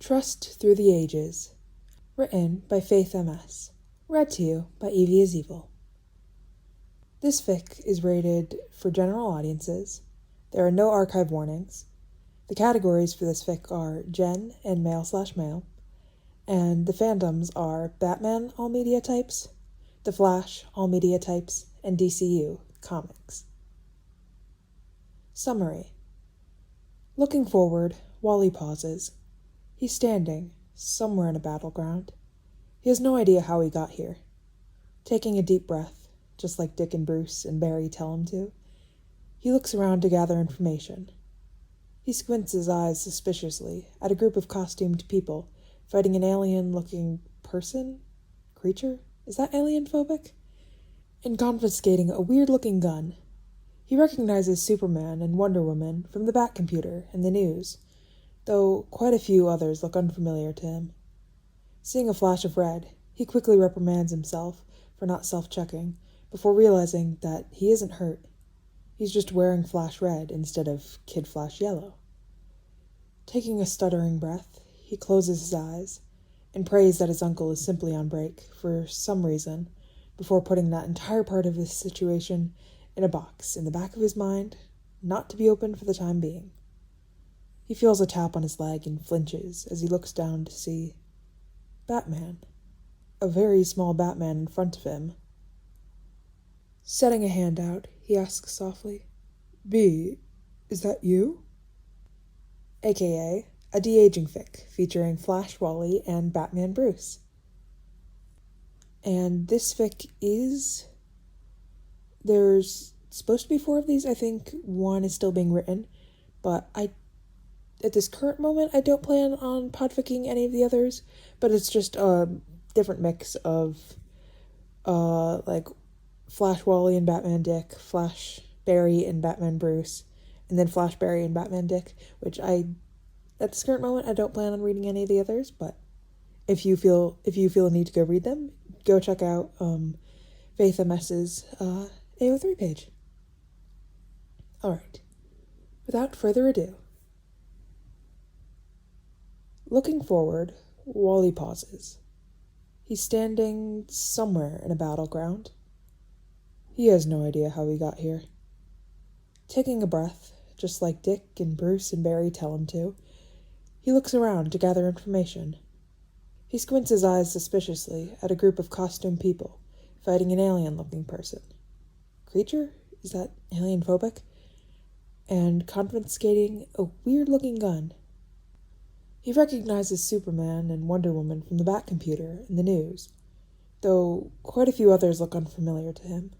Trust Through the Ages. Written by faithms. Read to you by Evie is Evil. This fic is rated for general audiences. There are no archive warnings. The categories for this fic are gen and male/male, and the fandoms are Batman, all media types, The Flash, all media types, and DCU, comics. Summary. Looking forward, Wally pauses. He's standing, somewhere in a battleground. He has no idea how he got here. Taking a deep breath, just like Dick and Bruce and Barry tell him to, he looks around to gather information. He squints his eyes suspiciously at a group of costumed people fighting an alien-looking creature? Is that alienphobic? And confiscating a weird-looking gun. He recognizes Superman and Wonder Woman from the Batcomputer and the news, though quite a few others look unfamiliar to him. Seeing a flash of red, he quickly reprimands himself for not self-checking, before realizing that he isn't hurt. He's just wearing flash red instead of kid flash yellow. Taking a stuttering breath, he closes his eyes and prays that his uncle is simply on break for some reason, before putting that entire part of his situation in a box in the back of his mind, not to be opened for the time being. He feels a tap on his leg and flinches as he looks down to see Batman, a very small Batman in front of him. Setting a hand out, he asks softly, "B, is that you?" AKA a de-aging fic featuring Flash Wally and Batman Bruce. And this fic there's supposed to be 4 of these. I think 1 is still being written, but at this current moment, I don't plan on podficking any of the others, but it's just a different mix of, like, Flash Wally and Batman Dick, Flash Barry and Batman Bruce, and then Flash Barry and Batman Dick, which at this current moment, I don't plan on reading any of the others, but if you feel a need to go read them, go check out, faithms's, AO3 page. Alright, without further ado. Looking forward, Wally pauses. He's standing somewhere in a battleground. He has no idea how he got here. Taking a breath, just like Dick and Bruce and Barry tell him to, he looks around to gather information. He squints his eyes suspiciously at a group of costumed people fighting an alien-looking creature? Is that alienphobic? And confiscating a weird-looking gun. He recognizes Superman and Wonder Woman from the Batcomputer and the news, though quite a few others look unfamiliar to him.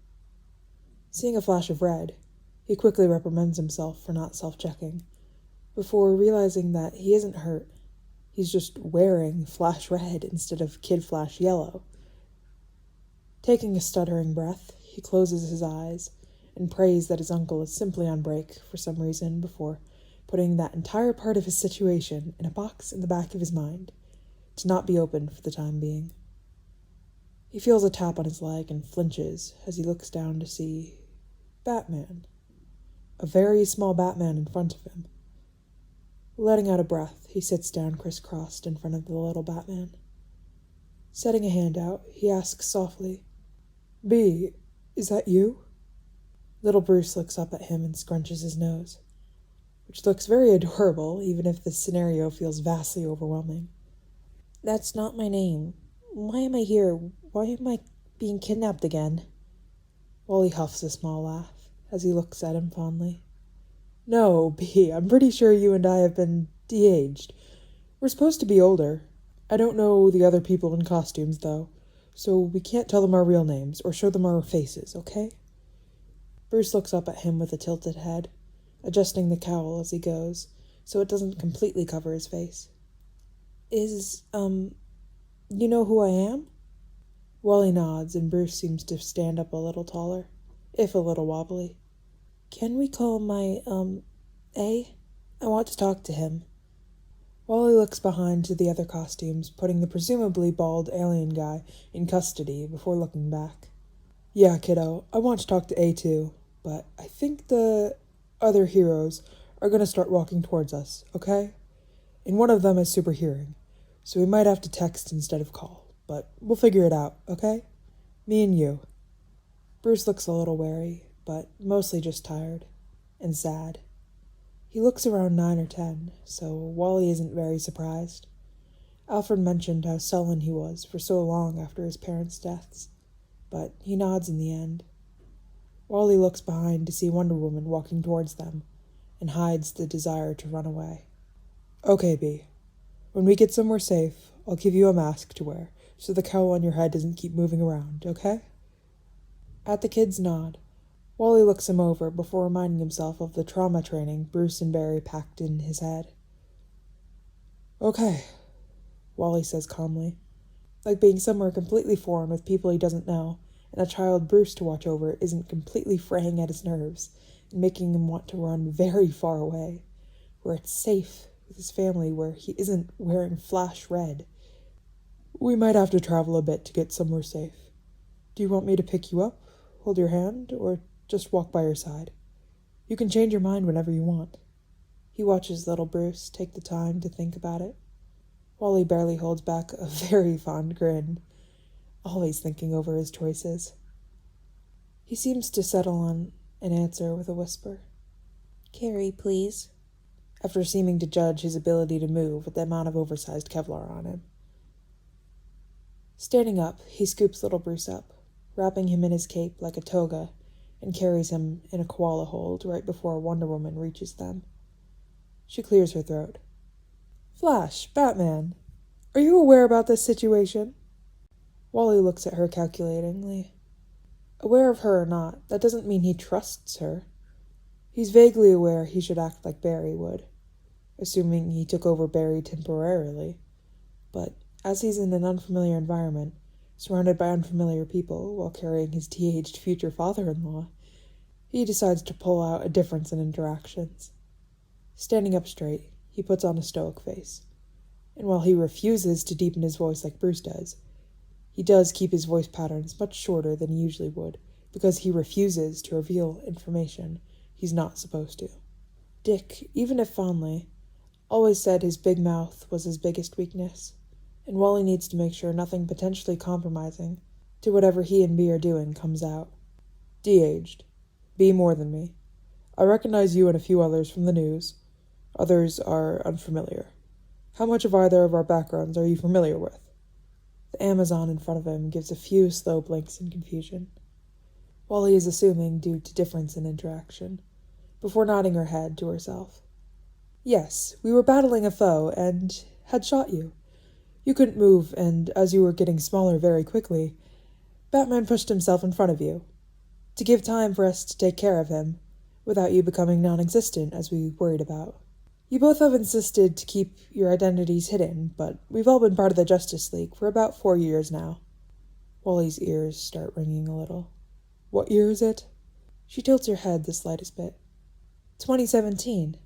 Seeing a flash of red, he quickly reprimands himself for not self-checking, before realizing that he isn't hurt. He's just wearing flash red instead of kid flash yellow. Taking a stuttering breath, he closes his eyes and prays that his uncle is simply on break for some reason, before putting that entire part of his situation in a box in the back of his mind, to not be opened for the time being. He feels a tap on his leg and flinches as he looks down to see Batman, a very small Batman in front of him. Letting out a breath, he sits down crisscrossed in front of the little Batman. Setting a hand out, he asks softly, "B, is that you?" Little Bruce looks up at him and scrunches his nose, which looks very adorable, even if the scenario feels vastly overwhelming. "That's not my name. Why am I here? Why am I being kidnapped again?" Wally huffs a small laugh as he looks at him fondly. "No, B, I'm pretty sure you and I have been de-aged. We're supposed to be older. I don't know the other people in costumes, though, so we can't tell them our real names or show them our faces, okay?" Bruce looks up at him with a tilted head, adjusting the cowl as he goes, so it doesn't completely cover his face. You know who I am?" Wally nods, and Bruce seems to stand up a little taller, if a little wobbly. "Can we call my, A? I want to talk to him." Wally looks behind to the other costumes, putting the presumably bald alien guy in custody before looking back. "Yeah, kiddo, I want to talk to A too, but I think the other heroes are going to start walking towards us, okay? And one of them is super hearing. so we might have to text instead of call, but we'll figure it out, okay? Me and you. Bruce looks a little wary, but mostly just tired and sad. He looks around 9 or 10, so Wally isn't very surprised. Alfred mentioned how sullen he was for so long after his parents' deaths, but he nods in the end. Wally looks behind to see Wonder Woman walking towards them and hides the desire to run away. Okay, Bee. When we get somewhere safe, I'll give you a mask to wear so the cowl on your head doesn't keep moving around, okay? At the kid's nod, Wally looks him over before reminding himself of the trauma training Bruce and Barry packed in his head. Okay, Wally says calmly, like being somewhere completely foreign with people he doesn't know, and a child Bruce to watch over isn't completely fraying at his nerves and making him want to run very far away, where it's safe with his family, where he isn't wearing flash red. We might have to travel a bit to get somewhere safe. Do you want me to pick you up, hold your hand, or just walk by your side? You can change your mind whenever you want. He watches little Bruce take the time to think about it. Wally barely holds back a very fond grin, always thinking over his choices. He seems to settle on an answer with a whisper. Carrie, please. After seeming to judge his ability to move with the amount of oversized Kevlar on him. Standing up, he scoops little Bruce up, wrapping him in his cape like a toga, and carries him in a koala hold right before Wonder Woman reaches them. She clears her throat. Flash, Batman, are you aware about this situation? Wally looks at her calculatingly. Aware of her or not, that doesn't mean he trusts her. He's vaguely aware he should act like Barry would, assuming he took over Barry temporarily. But as he's in an unfamiliar environment, surrounded by unfamiliar people while carrying his de-aged future father-in-law, he decides to pull out a difference in interactions. Standing up straight, he puts on a stoic face, and while he refuses to deepen his voice like Bruce does, he does keep his voice patterns much shorter than he usually would, because he refuses to reveal information he's not supposed to. Dick, even if fondly, always said his big mouth was his biggest weakness, and Wally needs to make sure nothing potentially compromising to whatever he and Bee are doing comes out. De-aged. Bee more than me. I recognize you and a few others from the news. Others are unfamiliar. How much of either of our backgrounds are you familiar with? The Amazon in front of him gives a few slow blinks in confusion. Wally is assuming due to difference in interaction, before nodding her head to herself. Yes, we were battling a foe and had shot you. You couldn't move, and as you were getting smaller very quickly, Batman pushed himself in front of you, to give time for us to take care of him, without you becoming non-existent as we worried about. You both have insisted to keep your identities hidden, but we've all been part of the Justice League for about 4 years now. Wally's ears start ringing a little. What year is it? She tilts her head the slightest bit. 2017.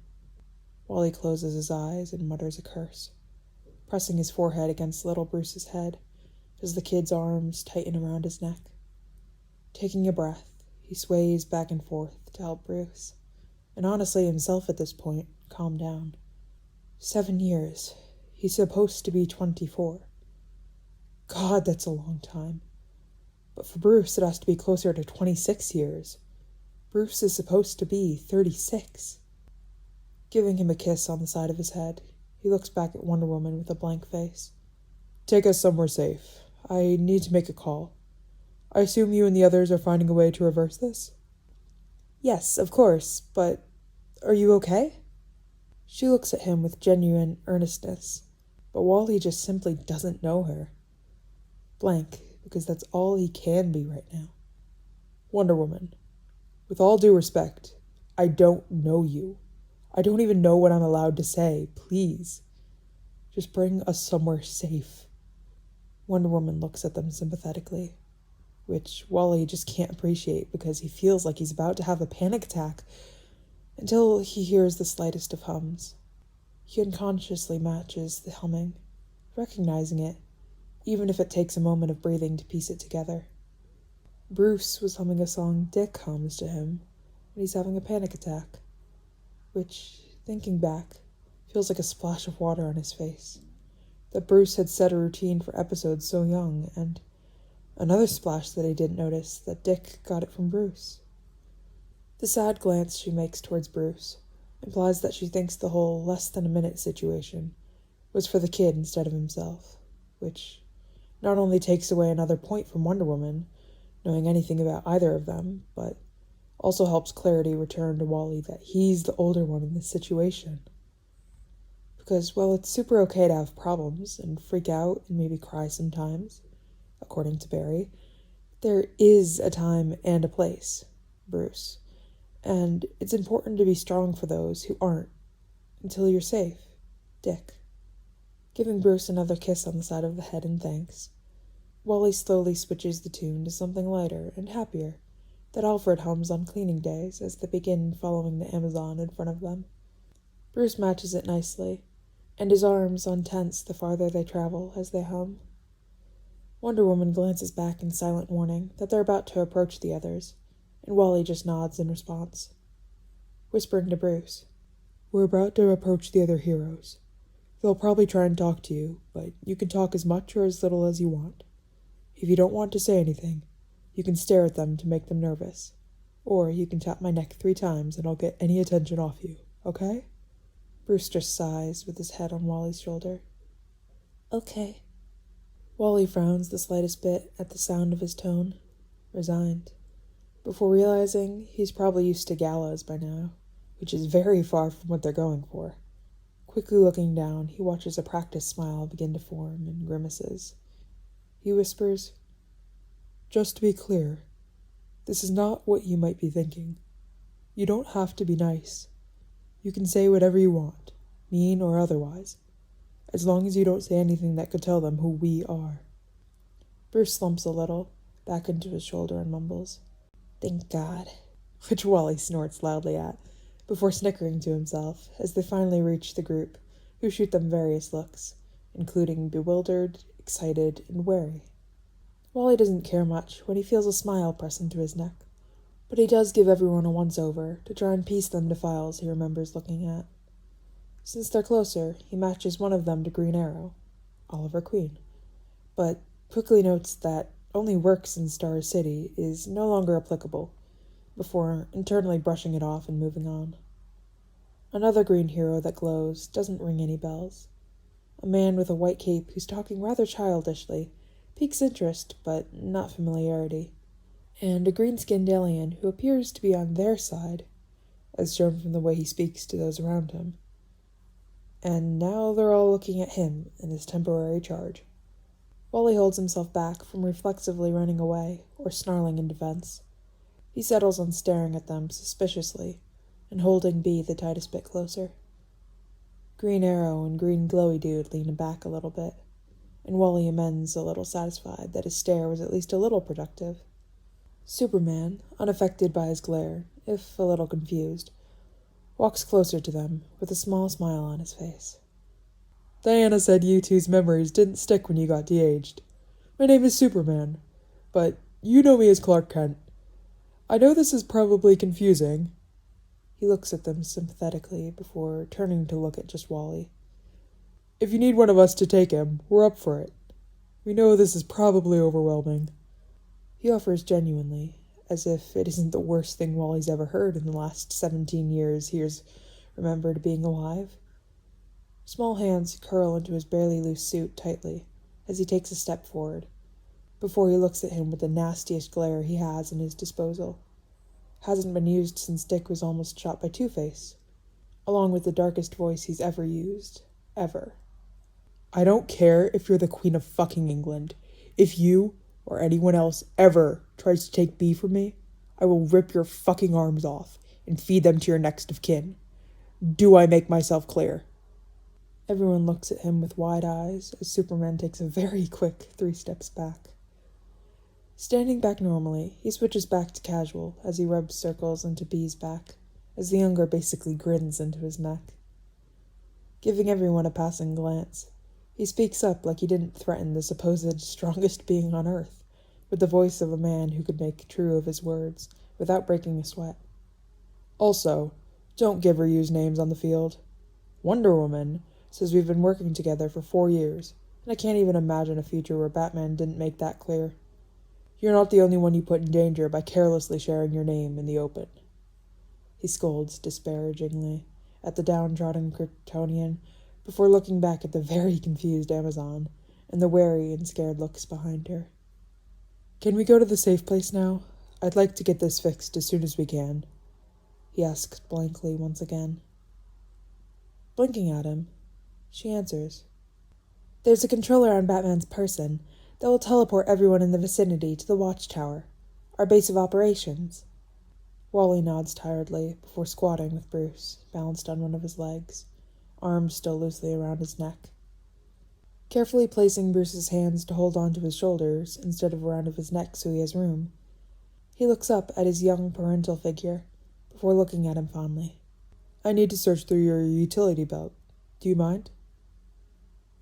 Wally closes his eyes and mutters a curse, pressing his forehead against little Bruce's head as the kid's arms tighten around his neck. Taking a breath, he sways back and forth to help Bruce, and honestly himself at this point, calm down. 7 years. He's supposed to be 24. God, that's a long time. But for Bruce, it has to be closer to 26 years. Bruce is supposed to be 36. Giving him a kiss on the side of his head, he looks back at Wonder Woman with a blank face. Take us somewhere safe. I need to make a call. I assume you and the others are finding a way to reverse this? Yes, of course, but are you okay? She looks at him with genuine earnestness, but Wally just simply doesn't know her. Blank, because that's all he can be right now. Wonder Woman, with all due respect, I don't know you. I don't even know what I'm allowed to say, please. Just bring us somewhere safe. Wonder Woman looks at them sympathetically, which Wally just can't appreciate because he feels like he's about to have a panic attack until he hears the slightest of hums. He unconsciously matches the humming, recognizing it, even if it takes a moment of breathing to piece it together. Bruce was humming a song Dick hums to him when he's having a panic attack, which, thinking back, feels like a splash of water on his face, that Bruce had set a routine for episodes so young, and another splash that he didn't notice, that Dick got it from Bruce. The sad glance she makes towards Bruce implies that she thinks the whole less-than-a-minute situation was for the kid instead of himself, which not only takes away another point from Wonder Woman, knowing anything about either of them, but also helps clarity return to Wally that he's the older one in this situation. Because while it's super okay to have problems and freak out and maybe cry sometimes, according to Barry, there is a time and a place, Bruce. And it's important to be strong for those who aren't, until you're safe, Dick. Giving Bruce another kiss on the side of the head in thanks, Wally slowly switches the tune to something lighter and happier that Alfred hums on cleaning days as they begin following the Amazon in front of them. Bruce matches it nicely, and his arms untense the farther they travel as they hum. Wonder Woman glances back in silent warning that they're about to approach the others, and Wally just nods in response, whispering to Bruce, "We're about to approach the other heroes. They'll probably try and talk to you, but you can talk as much or as little as you want. If you don't want to say anything, you can stare at them to make them nervous, or you can tap my neck 3 times and I'll get any attention off you, okay?" Bruce just sighs with his head on Wally's shoulder. "Okay." Wally frowns the slightest bit at the sound of his tone, resigned, before realizing he's probably used to galas by now, which is very far from what they're going for. Quickly looking down, he watches a practiced smile begin to form in grimaces. He whispers, "Just to be clear, this is not what you might be thinking. You don't have to be nice. You can say whatever you want, mean or otherwise, as long as you don't say anything that could tell them who we are." Bruce slumps a little, back into his shoulder and mumbles, "Thank God," which Wally snorts loudly at, before snickering to himself as they finally reach the group, who shoot them various looks, including bewildered, excited, and wary. Wally doesn't care much when he feels a smile press into his neck, but he does give everyone a once-over to try and piece them to files he remembers looking at. Since they're closer, he matches one of them to Green Arrow, Oliver Queen, but quickly notes that only works in Star City is no longer applicable, before internally brushing it off and moving on. Another green hero that glows doesn't ring any bells. A man with a white cape who's talking rather childishly piques interest, but not familiarity, and a green-skinned alien who appears to be on their side, as shown from the way he speaks to those around him. And now they're all looking at him in his temporary charge. Wally holds himself back from reflexively running away or snarling in defense. He settles on staring at them suspiciously and holding B the tightest bit closer. Green Arrow and Green Glowy Dude lean back a little bit, and Wally amends a little satisfied that his stare was at least a little productive. Superman, unaffected by his glare, if a little confused, walks closer to them with a small smile on his face. "Diana said you two's memories didn't stick when you got de-aged. My name is Superman, but you know me as Clark Kent. I know this is probably confusing." He looks at them sympathetically before turning to look at just Wally. "If you need one of us to take him, we're up for it. We know this is probably overwhelming." He offers genuinely, as if it isn't the worst thing Wally's ever heard in the last 17 years he's remembered being alive. Small hands curl into his barely loose suit tightly as he takes a step forward, before he looks at him with the nastiest glare he has in his disposal. Hasn't been used since Dick was almost shot by Two-Face, along with the darkest voice he's ever used, ever. "I don't care if you're the Queen of fucking England. If you, or anyone else, ever tries to take B from me, I will rip your fucking arms off and feed them to your next of kin. Do I make myself clear?" Everyone looks at him with wide eyes as Superman takes a very quick 3 steps back. Standing back normally, he switches back to casual as he rubs circles into B's back, as the younger basically grins into his neck. Giving everyone a passing glance, he speaks up like he didn't threaten the supposed strongest being on Earth, with the voice of a man who could make true of his words without breaking a sweat. "Also, don't give or use names on the field. Wonder Woman Says we've been working together for 4 years, and I can't even imagine a future where Batman didn't make that clear. You're not the only one you put in danger by carelessly sharing your name in the open. He scolds disparagingly at the downtrodden Kryptonian before looking back at the very confused Amazon and the wary and scared looks behind her. Can we go to the safe place now? I'd like to get this fixed as soon as we can, he asks blankly once again. Blinking at him, she answers. There's a controller on Batman's person that will teleport everyone in the vicinity to the watchtower, our base of operations. Wally nods tiredly before squatting with Bruce, balanced on one of his legs, arms still loosely around his neck. Carefully placing Bruce's hands to hold onto his shoulders instead of around his neck so he has room, he looks up at his young parental figure before looking at him fondly. I need to search through your utility belt. Do you mind?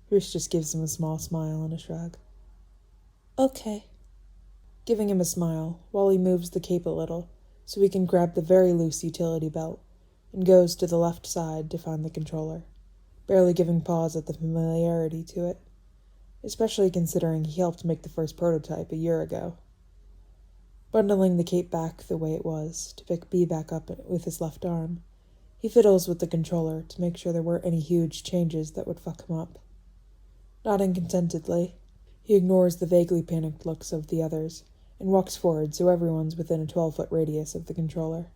Bruce just gives him a small smile and a shrug. Okay. Giving him a smile, Wally moves the cape a little so he can grab the very loose utility belt and goes to the left side to find the controller, barely giving pause at the familiarity to it, especially considering he helped make the first prototype a year ago. Bundling the cape back the way it was to pick B back up with his left arm, he fiddles with the controller to make sure there weren't any huge changes that would fuck him up. Nodding contentedly, he ignores the vaguely panicked looks of the others and walks forward so everyone's within a 12-foot radius of the controller.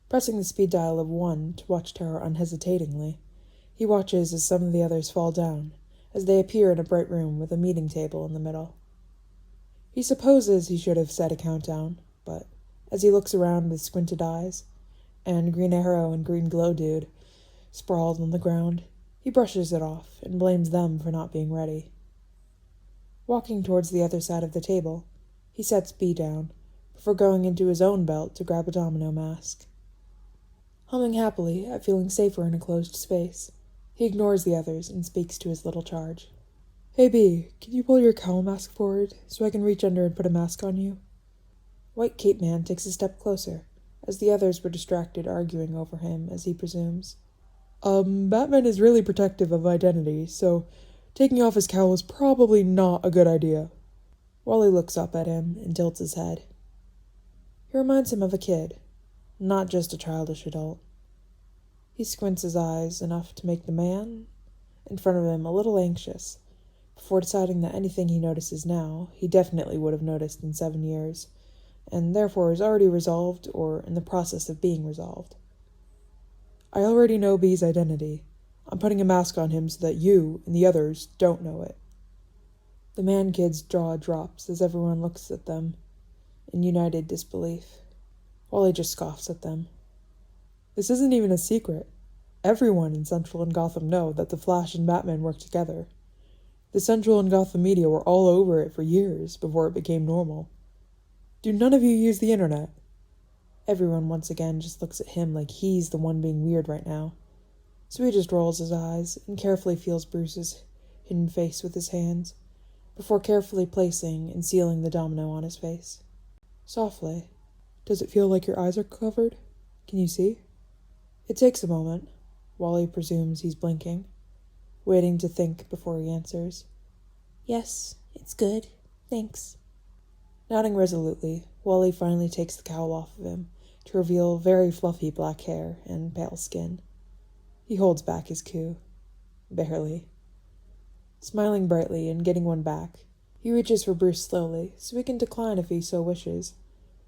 Pressing the speed dial of 1 to Watchtower unhesitatingly, he watches as some of the others fall down as they appear in a bright room with a meeting table in the middle. He supposes he should have set a countdown, but as he looks around with squinted eyes, and Green Arrow and Green Glow Dude sprawled on the ground, he brushes it off and blames them for not being ready. Walking towards the other side of the table, he sets B down before going into his own belt to grab a domino mask. Humming happily at feeling safer in a closed space, he ignores the others and speaks to his little charge. Hey B, can you pull your cowl mask forward so I can reach under and put a mask on you? White Cape Man takes a step closer, as the others were distracted arguing over him, as he presumes. Batman is really protective of identity, so taking off his cowl is probably not a good idea. Wally looks up at him and tilts his head. He reminds him of a kid, not just a childish adult. He squints his eyes enough to make the man in front of him a little anxious, before deciding that anything he notices now he definitely would have noticed in 7 years, and therefore is already resolved or in the process of being resolved. I already know B's identity. I'm putting a mask on him so that you and the others don't know it. The man-kid's jaw drops as everyone looks at them in united disbelief. Wally just scoffs at them. This isn't even a secret. Everyone in Central and Gotham know that the Flash and Batman work together. The Central and Gotham media were all over it for years before it became normal. Do none of you use the internet? Everyone once again just looks at him like he's the one being weird right now. So he just rolls his eyes and carefully feels Bruce's hidden face with his hands, before carefully placing and sealing the domino on his face. Softly. Does it feel like your eyes are covered? Can you see? It takes a moment. Wally presumes he's blinking, waiting to think before he answers. Yes, it's good. Thanks. Nodding resolutely, Wally finally takes the cowl off of him to reveal very fluffy black hair and pale skin. He holds back his coo. Barely. Smiling brightly and getting one back, he reaches for Bruce slowly so he can decline if he so wishes,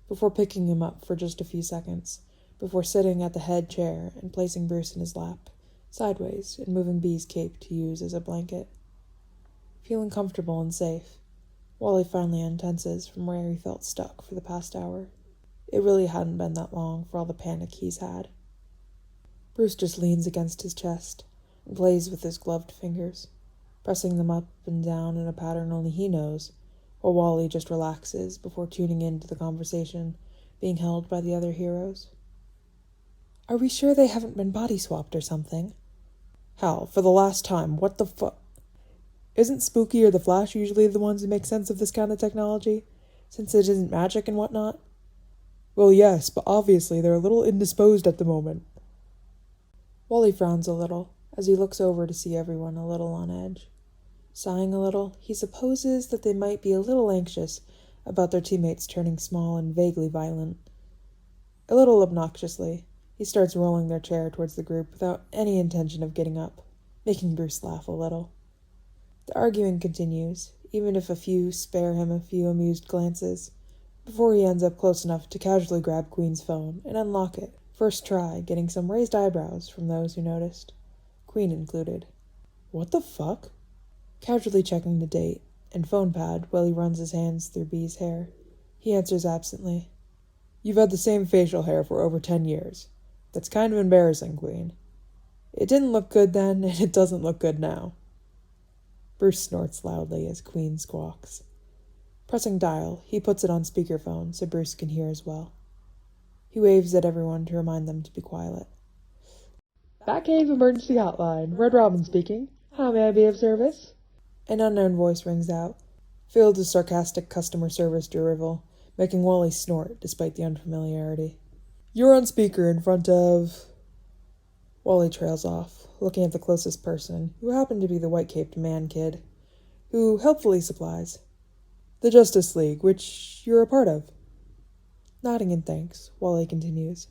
before picking him up for just a few seconds, before sitting at the head chair and placing Bruce in his lap, sideways, and moving B's cape to use as a blanket. Feeling comfortable and safe, Wally finally untenses from where he felt stuck for the past hour. It really hadn't been that long for all the panic he's had. Bruce just leans against his chest and plays with his gloved fingers, pressing them up and down in a pattern only he knows, while Wally just relaxes before tuning into the conversation being held by the other heroes. Are we sure they haven't been body swapped or something? Hal, for the last time, what the fuck? Isn't Spooky or the Flash usually the ones who make sense of this kind of technology, since it isn't magic and whatnot? Well, yes, but obviously they're a little indisposed at the moment. Wally frowns a little, as he looks over to see everyone a little on edge. Sighing a little, he supposes that they might be a little anxious about their teammates turning small and vaguely violent. A little obnoxiously, he starts rolling their chair towards the group without any intention of getting up, making Bruce laugh a little. The arguing continues, even if a few spare him a few amused glances, before he ends up close enough to casually grab Queen's phone and unlock it, first try getting some raised eyebrows from those who noticed, Queen included. What the fuck? Casually checking the date and phone pad while he runs his hands through B's hair, he answers absently. You've had the same facial hair for over 10 years. That's kind of embarrassing, Queen. It didn't look good then, and it doesn't look good now. Bruce snorts loudly as Queen squawks. Pressing dial, he puts it on speakerphone so Bruce can hear as well. He waves at everyone to remind them to be quiet. Batcave Emergency Hotline, Red Robin speaking. How may I be of service? An unknown voice rings out, filled with sarcastic customer service drivel, making Wally snort despite the unfamiliarity. You're on speaker in front of... Wally trails off, looking at the closest person, who happened to be the white-caped man-kid, who helpfully supplies. The Justice League, which you're a part of. Nodding in thanks, Wally continues.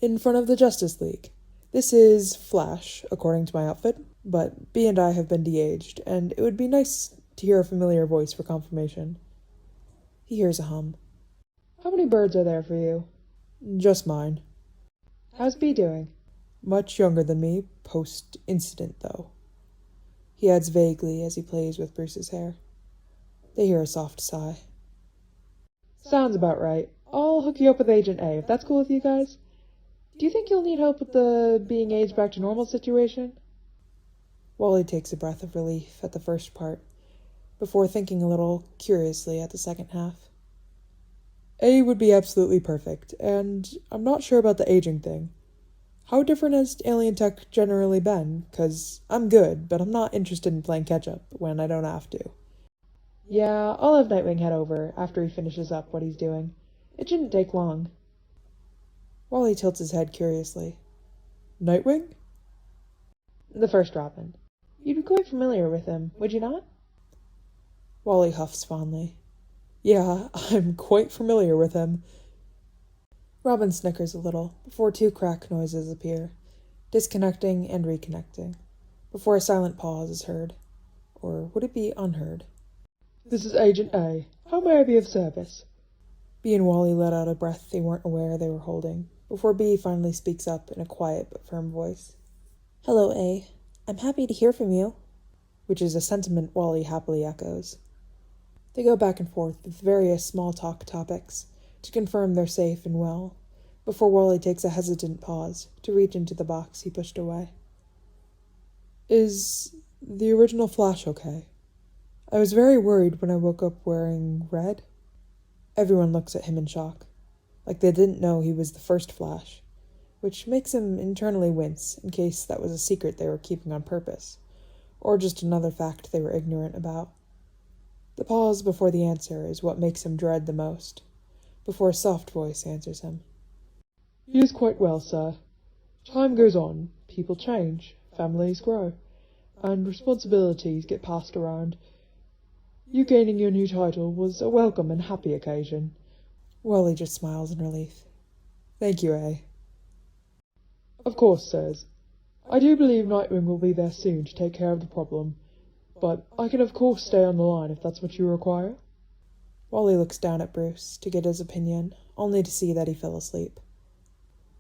In front of the Justice League. This is Flash, according to my outfit, but B and I have been de-aged, and it would be nice to hear a familiar voice for confirmation. He hears a hum. How many birds are there for you? Just mine. How's B doing? Much younger than me, post-incident, though. He adds vaguely as he plays with Bruce's hair. They hear a soft sigh. Sounds about right. I'll hook you up with Agent A, if that's cool with you guys. Do you think you'll need help with the being aged back to normal situation? Wally takes a breath of relief at the first part, before thinking a little curiously at the second half. A would be absolutely perfect, and I'm not sure about the aging thing. How different has alien tech generally been? 'Cause I'm good, but I'm not interested in playing catch-up when I don't have to. Yeah, I'll have Nightwing head over after he finishes up what he's doing. It shouldn't take long. Wally tilts his head curiously. Nightwing? The first Robin. You'd be quite familiar with him, would you not? Wally huffs fondly. Yeah, I'm quite familiar with him. Robin snickers a little, before two crack noises appear, disconnecting and reconnecting, before a silent pause is heard. Or would it be unheard? This is Agent A. How may I be of service? B and Wally let out a breath they weren't aware they were holding, before B finally speaks up in a quiet but firm voice. Hello, A. I'm happy to hear from you. Which is a sentiment Wally happily echoes. They go back and forth with various small talk topics, to confirm they're safe and well, before Wally takes a hesitant pause to reach into the box he pushed away. Is the original Flash okay? I was very worried when I woke up wearing red. Everyone looks at him in shock, like they didn't know he was the first Flash, which makes him internally wince in case that was a secret they were keeping on purpose, or just another fact they were ignorant about. The pause before the answer is what makes him dread the most, before a soft voice answers him. He is quite well, sir. Time goes on, people change, families grow, and responsibilities get passed around. You gaining your new title was a welcome and happy occasion. Wally just smiles in relief. Thank you, A. Of course, sirs. I do believe Nightwing will be there soon to take care of the problem, but I can of course stay on the line if that's what you require. Wally looks down at Bruce to get his opinion, only to see that he fell asleep.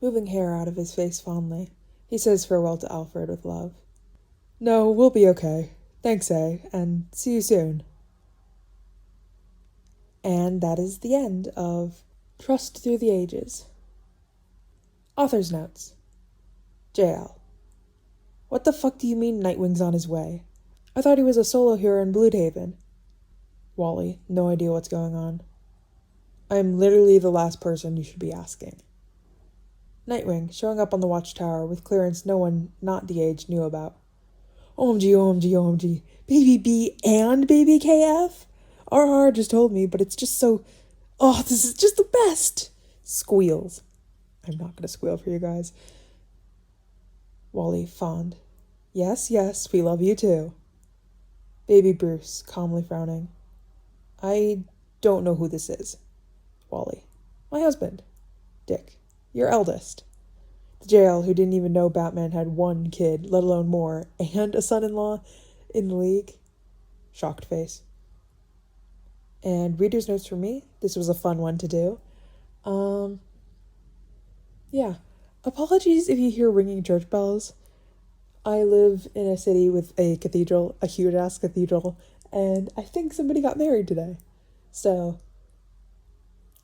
Moving hair out of his face fondly, he says farewell to Alfred with love. No, we'll be okay. Thanks, A, and see you soon. And that is the end of Trust Through the Ages. Author's notes. JL. What the fuck do you mean Nightwing's on his way? I thought he was a solo hero in Bloodhaven. Wally, no idea what's going on. I am literally the last person you should be asking. Nightwing, showing up on the watchtower with clearance no one not de-aged knew about. OMG, OMG, OMG. Baby B and Baby KF? RR just told me, but it's just so... Oh, this is just the best! Squeals. I'm not gonna squeal for you guys. Wally, fond. Yes, yes, we love you too. Baby Bruce, calmly frowning. I don't know who this is. Wally. My husband. Dick. Your eldest. The JL who didn't even know Batman had one kid, let alone more, and a son-in-law in the league. Shocked face. And reader's notes for me. This was a fun one to do. Yeah. Apologies if you hear ringing church bells. I live in a city with a cathedral, a huge-ass cathedral, and I think somebody got married today. So,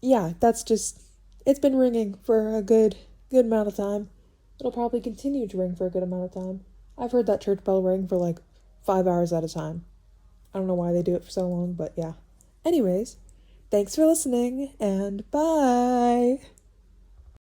yeah, that's just... It's been ringing for a good amount of time. It'll probably continue to ring for a good amount of time. I've heard that church bell ring for like 5 hours at a time. I don't know why they do it for so long, but yeah. Anyways, thanks for listening, and bye!